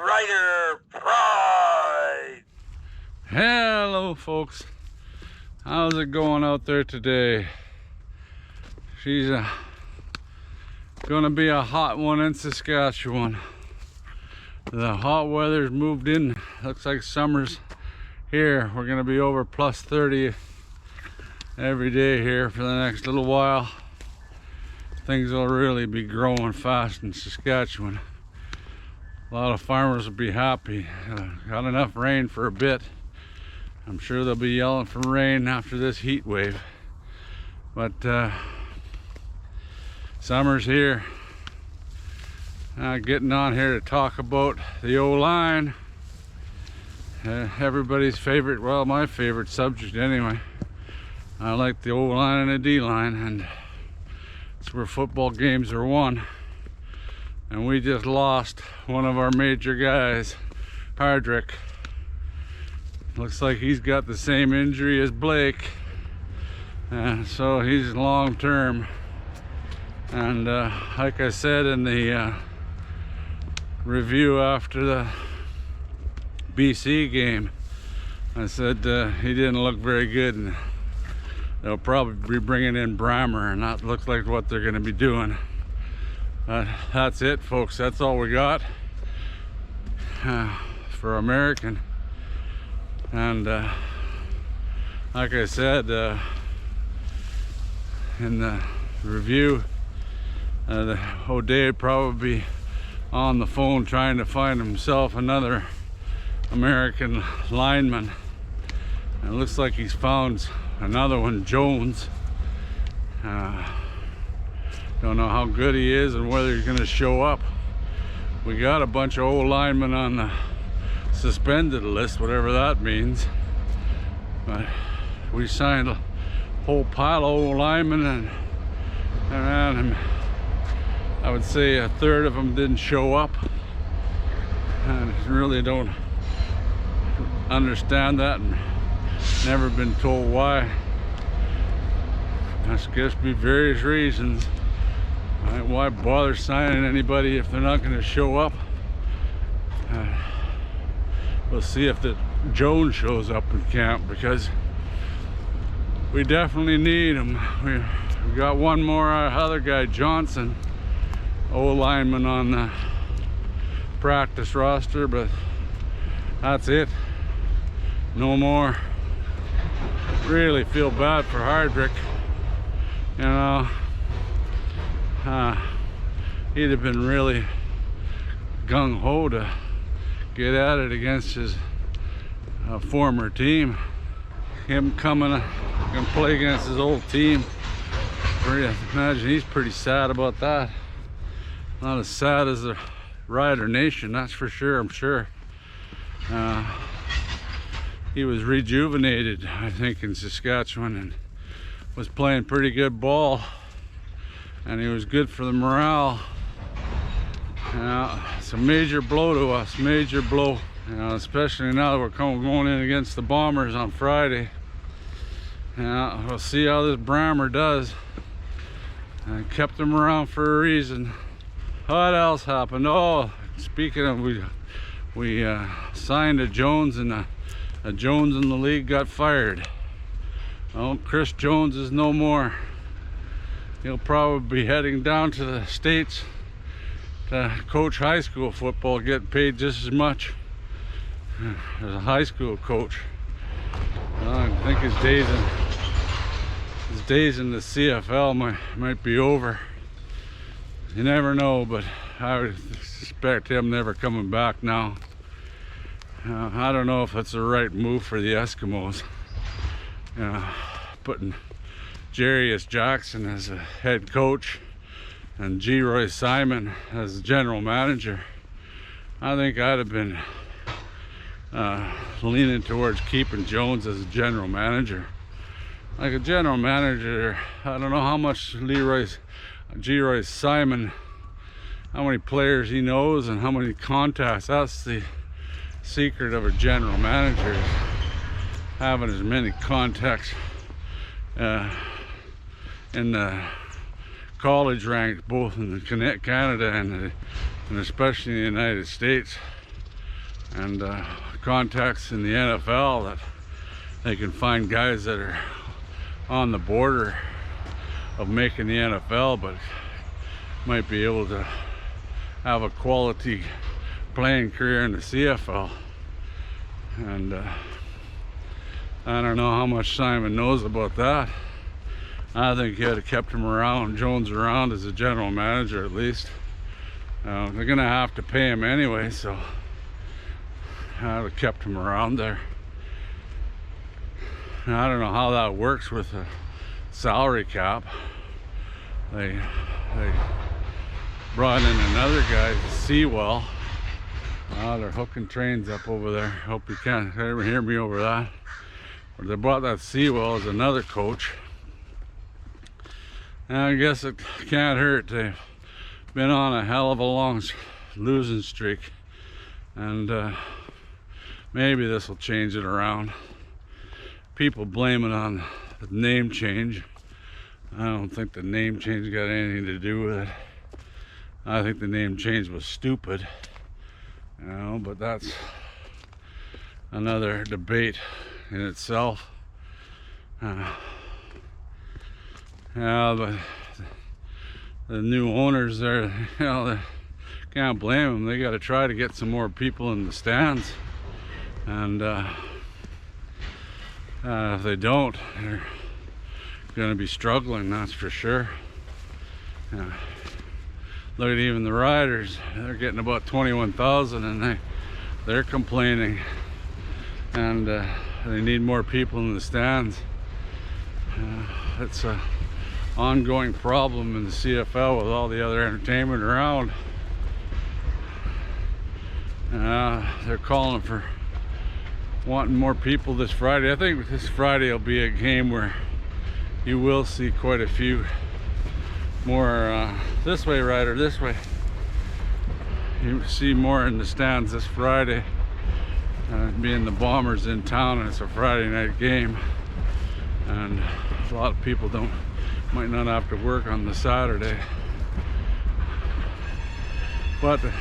Rider Pride! Hello folks, how's it going out there today? She's gonna be a hot one in Saskatchewan. The hot weather's moved in. Looks like summer's here. We're gonna be over plus 30 every day here for the next little while. Things will really be growing fast in Saskatchewan. A lot of farmers will be happy. Got enough rain for a bit. I'm sure they'll be yelling for rain after this heat wave. But summer's here. Getting on here to talk about the O-line. Everybody's favorite, well, my favorite subject anyway. I like the O-line and the D-line, and it's where football games are won. And we just lost one of our major guys, Hardwick. Looks like he's got the same injury as Blake, so he's long term. And like I said in the review after the BC game, I said he didn't look very good, and they'll probably be bringing in Brammer, and that looks like what they're going to be doing. That's it, folks. That's all we got for American. And like I said in the review, O'Day would probably be on the phone trying to find himself another American lineman. And it looks like he's found another one, Jones. Don't know how good he is and whether he's going to show up. We got a bunch of old linemen on the suspended list, whatever that means. But we signed a whole pile of old linemen, and I would say a third of them didn't show up. And I really don't understand that, and never been told why. I guess be various reasons. Why bother signing anybody if they're not going to show up? We'll see if the Jones shows up in camp, because we definitely need him. We got one more other guy, Johnson, O-lineman, on the practice roster, but that's it. No more. Really feel bad for Hardwick. You know, he'd have been really gung-ho to get at it against his former team. Him coming and play against his old team. I imagine he's pretty sad about that. Not as sad as the Rider Nation, that's for sure, I'm sure. He was rejuvenated, I think, in Saskatchewan, and was playing pretty good ball. And he was good for the morale. It's a major blow to us, major blow. Especially now that we're going in against the Bombers on Friday. We'll see how this Brammer does. I kept him around for a reason. What else happened? Oh, speaking of, we signed a Jones, and a Jones in the league got fired. Oh, Chris Jones is no more. He'll probably be heading down to the States to coach high school football, get paid just as much as a high school coach. I think his days in the CFL might be over. You never know, but I would suspect him never coming back now. I don't know if that's the right move for the Eskimos. Putting Jerry Jackson as a head coach and G. Roy Simon as the general manager. I think I'd have been leaning towards keeping Jones as a general manager. Like a general manager, I don't know how much G. Roy Simon, how many players he knows and how many contacts. That's the secret of a general manager, having as many contacts in the college ranks, both in Canada and especially in the United States. and contacts in the NFL that they can find guys that are on the border of making the NFL, but might be able to have a quality playing career in the CFL. And I don't know how much Simon knows about that. I think he had to kept him around, Jones around as a general manager at least. They're gonna have to pay him anyway, so I'd have kept him around there. And I don't know how that works with a salary cap. They brought in another guy, Sewell. They're hooking trains up over there. Hope you can't ever hear me over that. But they brought that Sewell as another coach. And I guess it can't hurt. They've been on a hell of a long losing streak. And maybe this will change it around. People blame it on the name change. I don't think the name change got anything to do with it. I think the name change was stupid. You know, but that's another debate in itself. Yeah, but the new owners there, you know, they can't blame them. They got to try to get some more people in the stands, and if they don't, they're going to be struggling, that's for sure. Look at even the Riders, they're getting about 21,000 and they're complaining, and they need more people in the stands. It's a ongoing problem in the CFL with all the other entertainment around. They're calling for wanting more people this Friday. I think this Friday will be a game where you will see quite a few more. This way, Ryder, this way. You see more in the stands this Friday. Being the Bombers in town, and it's a Friday night game, and a lot of people might not have to work on the Saturday. But the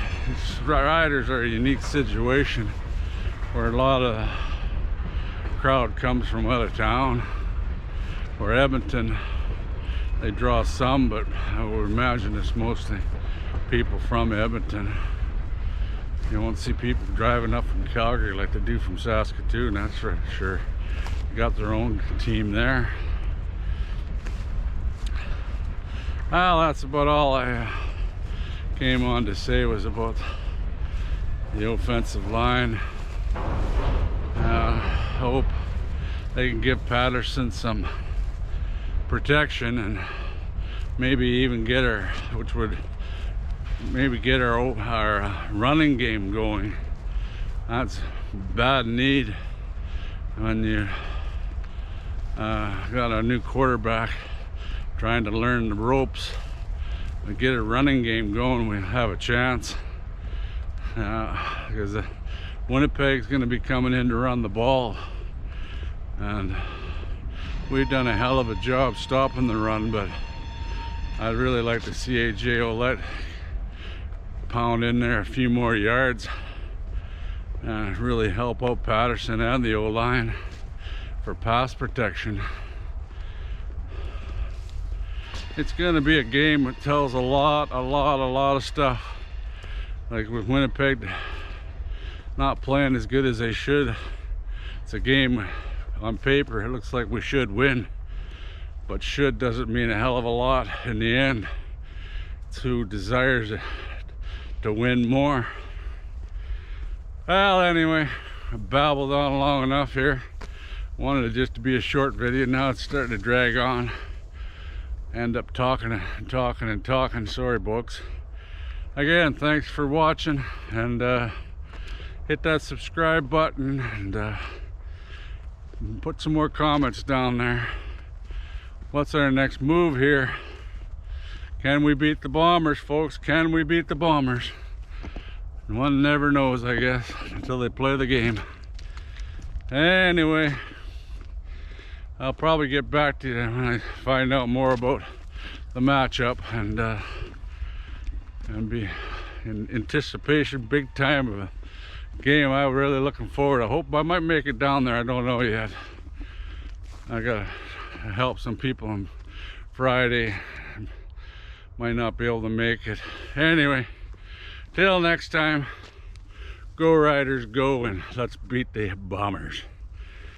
Riders are a unique situation where a lot of crowd comes from out of town. Or Edmonton, they draw some, but I would imagine it's mostly people from Edmonton. You won't see people driving up from Calgary like they do from Saskatchewan, that's for sure. They got their own team there. Well, that's about all I came on to say, was about the offensive line. Hope they can give Patterson some protection and maybe even get her, which would maybe get our running game going. That's bad need when you got a new quarterback trying to learn the ropes. And get a running game going, we have a chance, because Winnipeg's going to be coming in to run the ball, and we've done a hell of a job stopping the run, but I'd really like to see AJ O-lineman pound in there a few more yards and really help out Patterson and the O-line for pass protection. It's going to be a game that tells a lot of stuff. Like with Winnipeg not playing as good as they should, it's a game on paper it looks like we should win, but should doesn't mean a hell of a lot in the end. It's who desires to win more. Well, anyway, I babbled on long enough here. Wanted it just to be a short video. Now it's starting to drag on. End up talking and talking. Sorry, folks. Again, thanks for watching, and hit that subscribe button, and put some more comments down there. What's our next move here? Can we beat the Bombers, folks? Can we beat the Bombers? One never knows, I guess, until they play the game. Anyway, I'll probably get back to you when I find out more about the matchup, and be in anticipation big time of a game I'm really looking forward. I hope I might make it down there. I don't know yet. I gotta help some people on Friday. Might not be able to make it. Anyway, till next time, go Riders, go, and let's beat the Bombers.